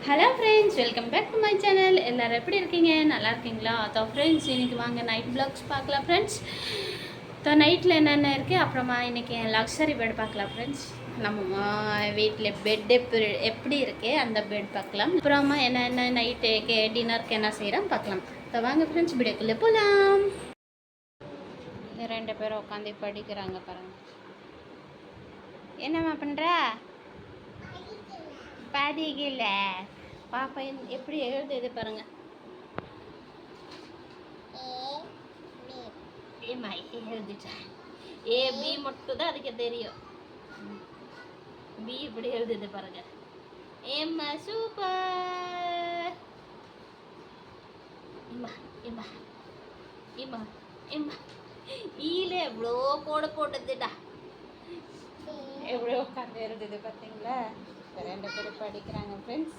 Hello friends, welcome back to my channel. எல்லோரும் எப்படி இருக்கீங்க? நல்லா இருக்கீங்களா? அதோ ஃப்ரெண்ட்ஸ், இன்றைக்கி வாங்க நைட் வ்ளாக்ஸ் பார்க்கலாம் ஃப்ரெண்ட்ஸ். நைட்டில் என்னென்ன இருக்குது, அப்புறமா இன்றைக்கி லக்ஸரி பெட் பார்க்கலாம் ஃப்ரெண்ட்ஸ். நம்ம வீட்டில் பெட் எப்படி இருக்குது அந்த பெட் பார்க்கலாம். அப்புறமா என்னென்ன நைட்டுக்கு டின்னருக்கு என்ன செய்கிறோம் பார்க்கலாம். வாங்க ஃப்ரெண்ட்ஸ், வீடியோக்குள்ளே போகலாம். ரெண்டு பேரும் உட்காந்து படிக்கிறாங்க பாருங்கள். என்னம்மா பண்ணுற? படிக்கல. பாப்பா எப்படி எழுதுது பாருங்க. எழுதிட்டா. ஏ பி மட்டும் தான் அதுக்கு தெரியும். பி இப்படி எழுதுது பாருங்க. ஏம்மா சூப்பர். இம்மா இம்மா இம்மா இம்மா ஈல எவ்வளோ கோடு போட்டதுடா. எவ்வளோ உட்காந்து எழுதுது பார்த்தீங்களா? ரெண்டு பேரும் படிக்கிறாங்க ஃப்ரெண்ட்ஸ்.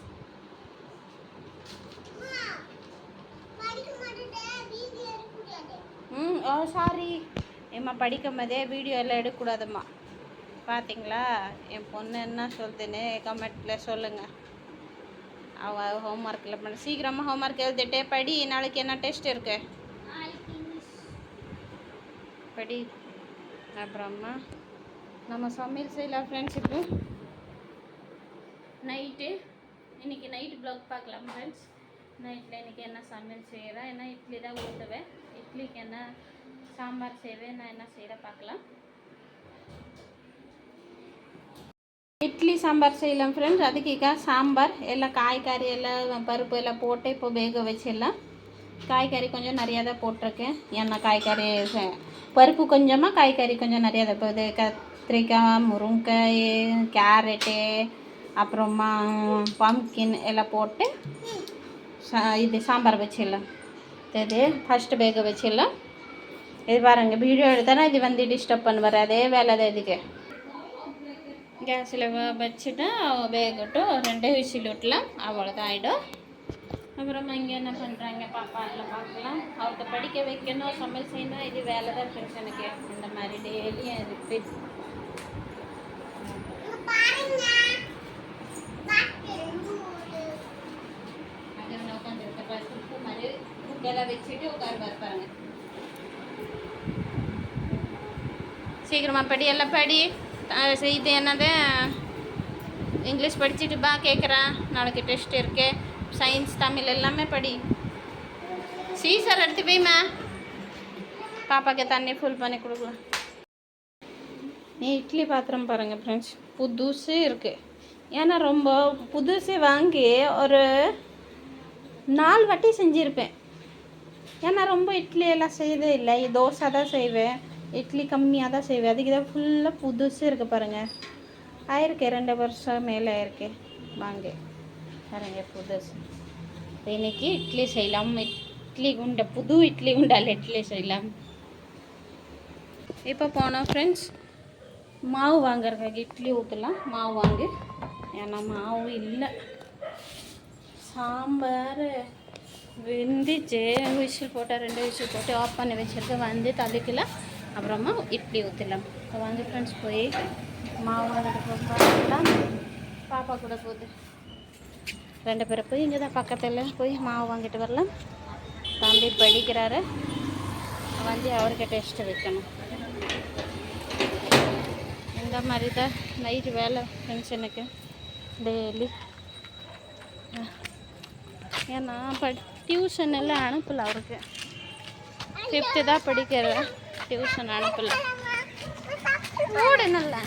சாரி ஏம்மா, படிக்கும் போதே வீடியோ எல்லாம் எடுக்கக்கூடாதும்மா. பார்த்தீங்களா என் பொண்ணு என்ன சொல்லுதுன்னு கமெண்ட்டில் சொல்லுங்கள். அவள் ஹோம்ஒர்க்கில் பண்ண சீக்கிரமாக ஹோம்ஒர்க் எழுதிட்டே படி. நாளைக்கு என்ன டெஸ்ட் இருக்கு படி. அப்புறமா நம்ம சமையல் செய்யலாம் ஃப்ரெண்ட்ஸ். இப்போ நைட்டு இன்றைக்கி நைட்டு ப்ளாக் பார்க்கலாம் ஃப்ரெண்ட்ஸ். நைட்டில் இன்றைக்கி என்ன சமையல் செய்கிறேன். ஏன்னா இட்லி தான் ஊற்றுவேன். இட்லிக்கு என்ன சாம்பார் செய்வேன், நான் என்ன செய்கிறேன் பார்க்கலாம். இட்லி சாம்பார் செய்யலாம் ஃப்ரெண்ட்ஸ். அதுக்கு சாம்பார் எல்லாம் காய்கறி எல்லாம் பருப்பு எல்லாம் போட்டு இப்போ வேக வச்சிடலாம். காய்கறி கொஞ்சம் நிறையா தான் போட்டிருக்கேன். ஏன்னா காய்கறி பருப்பு கொஞ்சமாக, காய்கறி கொஞ்சம் நிறையா தான். இப்போ இது கத்திரிக்காய், முருங்கைக்காய், கேரட்டு, அப்புறமா பம்கின் எல்லாம் போட்டு இது சாம்பார் வச்சிடலாம். இது ஃபஸ்ட்டு வேக வச்சிடலாம். இது பாருங்க, வீடியோ எடுத்தானா இது வந்து டிஸ்டர்ப் பண்ணுவார். அதே வேலை தான் இதுக்கு. கேஸில் வச்சுட்டா வேகட்டும். 2 விசில் விட்டலாம், அவ்வளோதான் ஆகிடும். அப்புறமா இங்கே என்ன பண்ணுறாங்க பாப்பா எல்லாம் பார்க்கலாம். அவருக்கு படிக்க வைக்கணும், சமையல் செய்யணும். இது வேலை தான் ஃப்ரெண்ட்ஸ் எனக்கு. இந்த மாதிரி டெய்லியும் இருக்குது. எல்லாம் வச்சுட்டு உட்காருவார் பாருங்க. சீக்கிரமாக படி, எல்லாம் படி. இது என்னது இங்கிலீஷ் படிச்சுட்டு பா கேட்குறான். நாளைக்கு டெஸ்ட் இருக்கு. சயின்ஸ், தமிழ் எல்லாமே படி. சீசர் எடுத்து போய்மா பாப்பாக்கு தண்ணி ஃபுல் பண்ணி கொடுக்கலாம். இட்லி பாத்திரம் பாருங்கள் ஃப்ரெண்ட்ஸ், புதுசு இருக்குது. ஏன்னா ரொம்ப புதுசு வாங்கி ஒரு 4 வாட்டி செஞ்சுருப்பேன். ஏன்னா ரொம்ப இட்லி எல்லாம் செய்யவே இல்லை. தோசை தான் செய்வேன், இட்லி கம்மியாக தான் செய்வேன். அதுக்கு தான் ஃபுல்லாக புதுசு இருக்குது பாருங்கள். ஆயிருக்கு 2 வருஷம் மேலே ஆயிருக்கு வாங்கி பாருங்க புதுசு. இன்னைக்கு இட்லி செய்யலாம். இட்லி குண்டை, புது இட்லி குண்டால் இட்லி செய்யலாம். இப்போ போனோம் ஃப்ரெண்ட்ஸ், மாவு வாங்குறதுக்காக இட்லி ஊற்றலாம். மாவு வாங்கி, ஏன்னா மாவு இல்லை. சாம்பார் வெந்துச்சு. விசில் போட்டால் 2 விசில் போட்டு ஆஃப் பண்ணி வச்சுருக்கேன். வந்து தள்ளிக்கலாம். அப்புறமா இட்லி ஊற்றிடலாம். இப்போ வாங்க ஃப்ரெண்ட்ஸ், போய் மாவு வாங்கிட்டு பார்க்கலாம். பாப்பா கூட போகுது. 2 பேரை போய் இங்கே தான் பக்கத்தில் போய் மாவு வாங்கிட்டு வரலாம். தம்பி படிக்கிறாரு, வந்து அவருக்கு டெஸ்ட்டு வைக்கணும். இந்த மாதிரி தான் நைட்டு வேலை ஃப்ரெண்ட்ஸ் எனக்கு டெய்லி. ஏன்னா டியூஷன் எல்லாம் அனுப்பலை அவருக்கு. 5th தான் படிக்கிறேன். டியூஷன் அனுப்பலை. ஓடு நல்லா.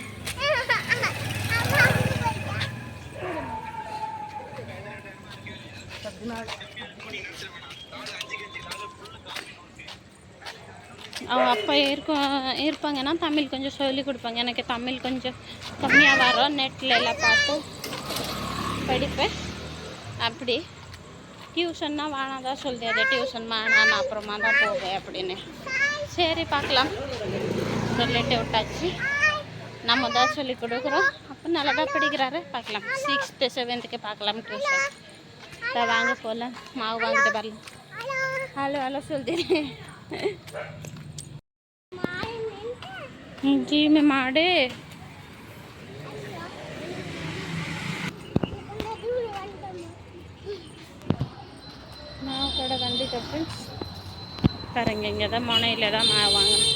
அவங்க அப்பா இருப்பாங்கன்னா தமிழ் கொஞ்சம் சொல்லி கொடுப்பாங்க. எனக்கு தமிழ் கொஞ்சம் கம்மியாக வரும். நெட்டில் எல்லாம் பார்த்து படிப்பேன். அப்படி டியூஷன்னா வேணாம் தான் சொல்லியாது. டியூஷன் வேணாம், நான் அப்புறமா தான் போவேன் அப்படின்னு. சரி பார்க்கலாம் சொல்லிட்டு விட்டாச்சு. நம்ம தான் சொல்லி கொடுக்குறோம். அப்போ நல்லா தான் படிக்கிறாரு. பார்க்கலாம் 6th 7th பார்க்கலாம் டியூஷன். வாங்க போகலாம், மாவு வாங்கிட்டு வரலாம். ஹலோ ஹலோ சொல்லிட்டு जी मैं माडे வந்துட்டோம் ஃப்ரெண்ட்ஸ். பாருங்க, இங்கே தான் முனையில் தான் மாவு வாங்கணும்.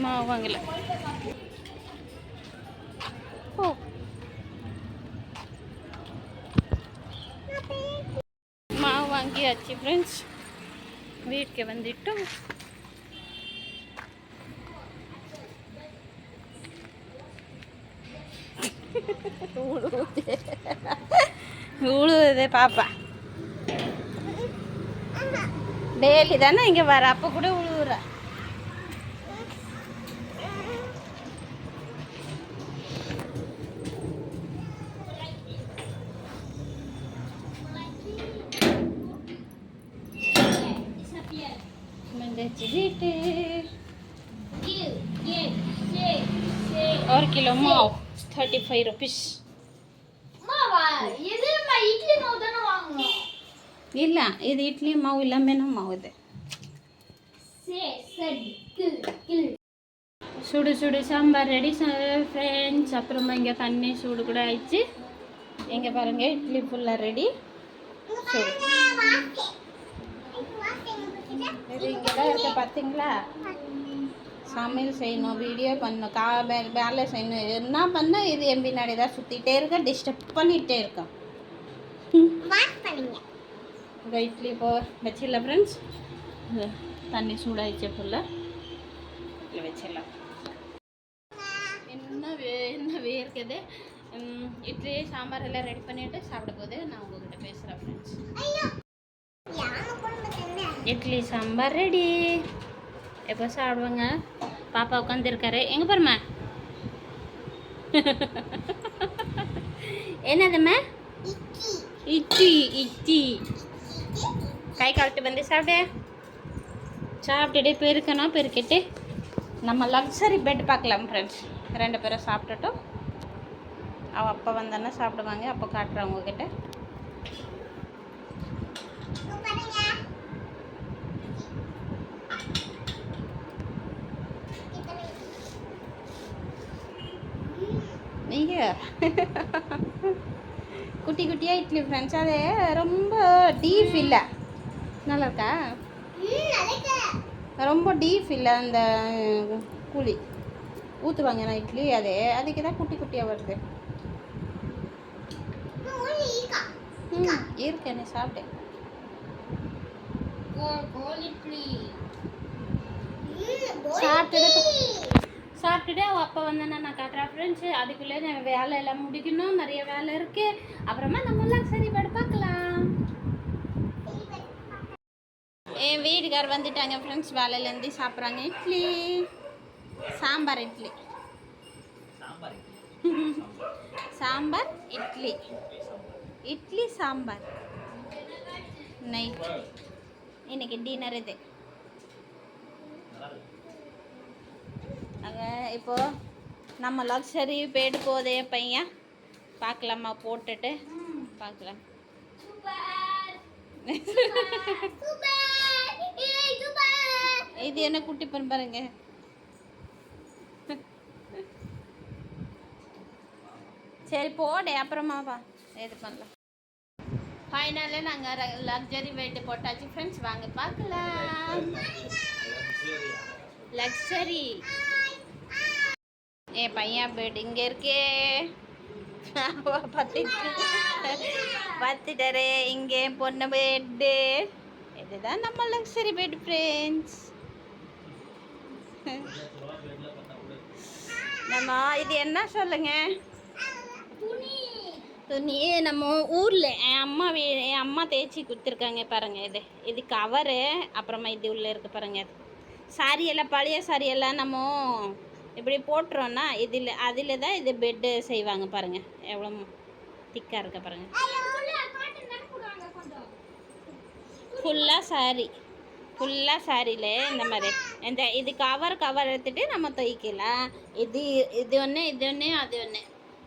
மாவு வாங்கல. ஓ, மாவு வாங்கியாச்சு ஃப்ரெண்ட்ஸ். வீட்டுக்கு வந்துட்டோம். உழுவுதே பாப்பா. டெய்லி தானே இங்கே வர, அப்போ கூட உழுவுற. வீட்டு 1 கிலோ மாவு 35 rupees. ಇಲ್ಲ, ಇದು ಇಡ್ಲಿ ಮಾವು ಇಲ್ಲ, ಮೆನು ಮಾವು ಇದೆ. சுடு சுடு சாம்பார் ரெடி ஃப்ரெண்ட்ஸ். அப்புறமா இங்கே தண்ணி சூடு கூட ஆயிடுச்சு. இங்கே பாருங்க, இட்லி ஃபுல்லாக ரெடி. இது இங்கே தான் இருக்க பார்த்தீங்களா. சமையல் செய்யணும், வீடியோ பண்ணணும், வேலை செய்யணும், என்ன பண்ணால் இது என் பின்னாடி தான் சுற்றிகிட்டே இருக்க, டிஸ்டர்ப் பண்ணிகிட்டே இருக்கேன். இப்போ இட்லி இப்போ வச்சிடலாம் ஃப்ரெண்ட்ஸ். தண்ணி சூடாயிடுச்சு ஃபுல்லாக, இதில் வச்சிடலாம். என்ன வேர்க்குது. இட்லி சாம்பார் எல்லாம் ரெடி பண்ணிவிட்டு சாப்பிட போது நான் உங்ககிட்ட பேசுகிறேன் ஃப்ரெண்ட்ஸ். இட்லி சாம்பார் ரெடி. எப்போ சாப்பிடுவாங்க? பாப்பா உட்காந்துருக்காரு. எங்கே பாருமா? என்னதும்மா? இட்லி இட்லி. கை கழுட்டு வந்து சாப்பிட்டுட்டு பெருக்கணும். பெருக்கிட்டு நம்ம லக்ஸரி பெட் பார்க்கலாம் ஃப்ரெண்ட்ஸ். 2 பேரும் சாப்பிட்டுட்டோம். அவள் அப்பா வந்தானே சாப்பிடுவாங்க, அப்போ காட்டுறேன் உங்ககிட்ட. நீங்கள் குட்டி குட்டியாக இட்லி ஃப்ரெண்ட்ஸ். அது ரொம்ப டீப் இல்லை. நல்லா இருக்கா? ரொம்ப டீப் இல்லை. அந்த கூலி ஊற்றுவாங்க நான் இட்லி, அதுக்கு தான் குட்டி குட்டியாக வருது. இருக்கு, என்ன சாப்பிட்டேன். சாப்பிட்டுட்டு அவள் அப்பா வந்தேன்னா நான் காட்டுறேன் ஃப்ரெண்ட்ஸு. அதுக்குள்ளே வேலை எல்லாம் முடிக்கணும், நிறைய வேலை இருக்குது. அப்புறமா நம்மளாம் சரி படு பார்க்கலாம். என் வீட்டுக்கார் வந்துட்டாங்க ஃப்ரெண்ட்ஸ், வேலையிலேருந்து சாப்பிட்றாங்க. இட்லி சாம்பார், இட்லி சாம்பார், இட்லி இட்லி சாம்பார். நைட் இன்னைக்கு டின்னர் இது. இப்போது நம்ம லக்ஸரி பெட் போதே பையன் பார்க்கலாமா, போட்டுட்டு பார்க்கலாம். இது என்ன குட்டி பண்ண பாருங்க. சரி போடு, அப்புறமா வா இது பண்ணலாம். ஃபைனலாக நாங்கள் லக்ஸரி பெட் போட்டாச்சு ஃப்ரெண்ட்ஸ். வாங்க பார்க்கலாம். லக்ஸரி என் பையன் பெட் இங்கே இருக்கே. பார்த்துட்டாரு. இங்கே பொண்ணு பெட்டு. இதுதான் நம்ம லக்ஸரி பெட் ஃப்ரெண்ட்ஸ். நம்ம இது என்ன சொல்லுங்க, துணி. நம்ம ஊரில் என் அம்மா தேய்ச்சி கொடுத்துருக்காங்க பாருங்கள். இது கவரு. அப்புறமா இது உள்ளே இருக்குது பாருங்கள். சாரி எல்லாம், பழைய சாரி எல்லாம் நம்ம இப்படி போட்டுறோன்னா அதில் தான் இது பெட்டு செய்வாங்க பாருங்கள். எவ்வளோ திக்காக இருக்க பாருங்கள். ஃபுல்லாக சாரியில் இந்த மாதிரி இது கவர் எடுத்துகிட்டு நம்ம துவைக்கலாம். இது ஒன்று அது ஒன்று.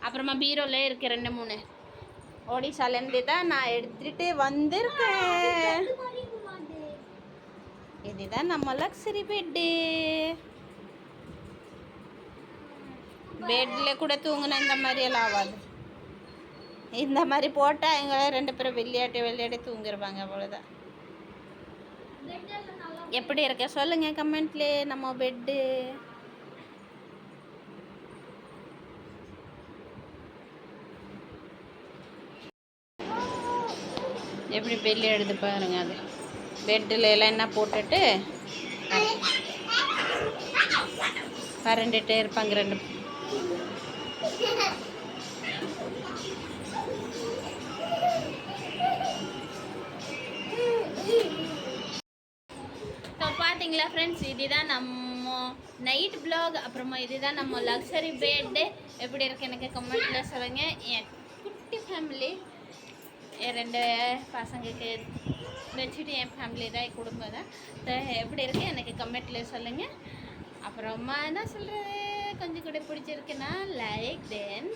அப்புறமா பீரோவில் இருக்குது 2-3. ஒடிசாலேருந்து தான் நான் எடுத்துகிட்டு வந்திருக்கேன். இதுதான் நம்ம லக்ஸரி பெட்டு. பெட்டில் கூட தூங்கினா இந்த மாதிரியெல்லாம் ஆகாது. இந்த மாதிரி போட்டால் எங்களை 2 பேரும் விளையாட்டி தூங்கிடுவாங்க. அவ்வளோதான். எப்படி இருக்க சொல்லுங்கள் கமெண்ட்லேயே. நம்ம பெட்டு எப்படி வெளியே எடுத்து பாருங்க. அது பெட்டில் எல்லாம் என்ன போட்டுட்டு பரண்டுட்டே இருப்பாங்க 2. ஸோ பார்த்தீங்களா ஃப்ரெண்ட்ஸ், இதுதான் நம்ம நைட் ப்ளாக். அப்புறமா இதுதான் நம்ம லக்ஸரி பெட்டு. எப்படி இருக்கு எனக்கு கமெண்ட்டில் சொல்லுங்கள். என் குட்டி ஃபேமிலி, என் 2 பசங்களுக்கு வச்சுட்டு என் ஃபேமிலி தான், என் குடும்பம் தான். எப்படி இருக்குது எனக்கு கமெண்ட்டில் சொல்லுங்கள். அப்புறமா என்ன சொல்கிறது, கொஞ்சம் கூட பிடிச்சிருக்குன்னா லைக் தென்